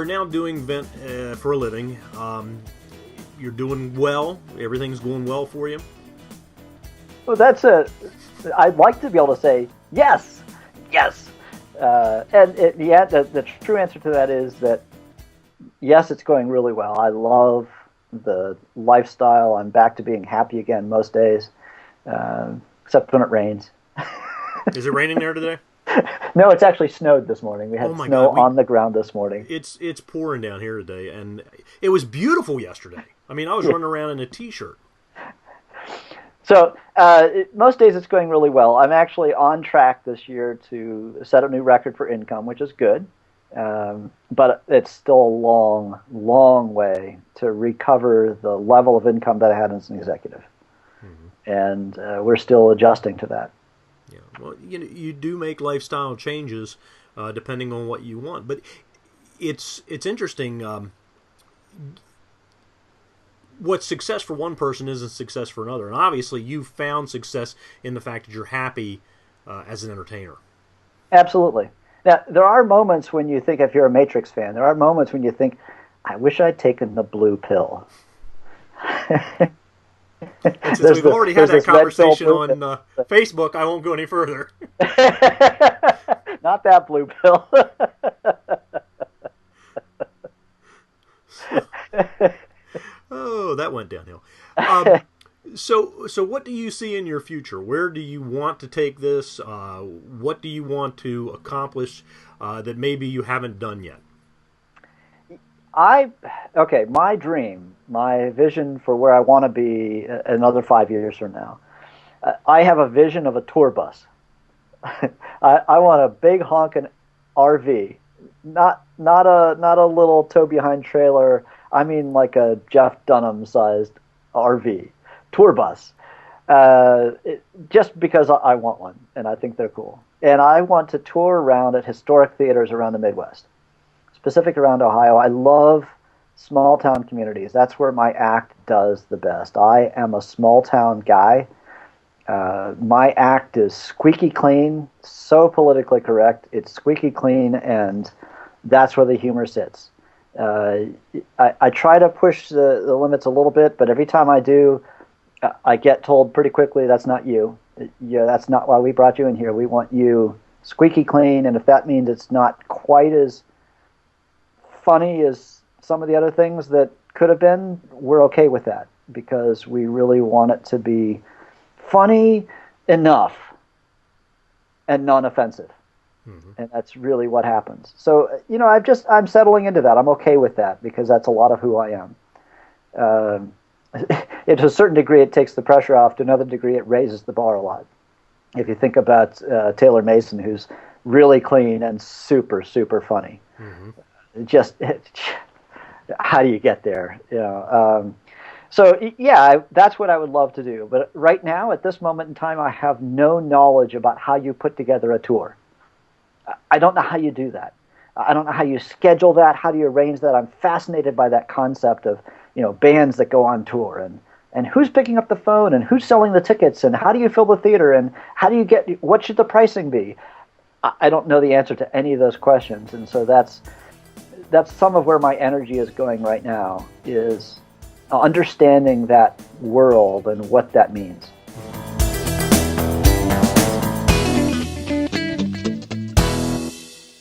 now doing Vent for a living. You're doing well. Everything's going well for you. Well, I'd like to be able to say yes, yes. The true answer to that is that yes, it's going really well. I love the lifestyle. I'm back to being happy again most days, except when it rains. Is it raining there today? No, it's actually snowed this morning. We had snow on the ground this morning. It's pouring down here today, and it was beautiful yesterday. I mean, I was running around in a t-shirt. So most days it's going really well. I'm actually on track this year to set a new record for income, which is good. But it's still a long, long way to recover the level of income that I had as an executive. Mm-hmm. And we're still adjusting to that. Yeah, well, you do make lifestyle changes depending on what you want. But it's interesting. What's success for one person isn't success for another. And obviously you've found success in the fact that you're happy as an entertainer. Absolutely. Now, there are moments when you think, if you're a Matrix fan, there are moments when you think, I wish I'd taken the blue pill. And since we've already had that conversation on Facebook, I won't go any further. Not that blue pill. Oh, that went downhill. So what do you see in your future? Where do you want to take this? What do you want to accomplish that maybe you haven't done yet? My dream, my vision for where I want to be another 5 years from now. I have a vision of a tour bus. I want a big honking RV, not a little tow behind trailer. I mean like a Jeff Dunham sized RV, tour bus. Just because I want one and I think they're cool. And I want to tour around at historic theaters around the Midwest, specific around Ohio. I love small town communities. That's where my act does the best. I am a small town guy. My act is squeaky clean, so politically correct. It's squeaky clean, and that's where the humor sits. I try to push the limits a little bit, but every time I do, I get told pretty quickly, that's not you. Yeah, that's not why we brought you in here. We want you squeaky clean, and if that means it's not quite as funny as some of the other things that could have been, we're okay with that, because we really want it to be funny enough and non-offensive. Mm-hmm. And that's really what happens. So, I'm settling into that. I'm okay with that, because that's a lot of who I am. To a certain degree, it takes the pressure off. To another degree, it raises the bar a lot. If you think about Taylor Mason, who's really clean and super, super funny. Mm-hmm. How do you get there? That's what I would love to do. But right now, at this moment in time, I have no knowledge about how you put together a tour. I don't know how you do that. I don't know how you schedule that. How do you arrange that? I'm fascinated by that concept of, bands that go on tour and who's picking up the phone and who's selling the tickets and how do you fill the theater and how do you what should the pricing be? I don't know the answer to any of those questions. And so that's some of where my energy is going right now, is understanding that world and what that means.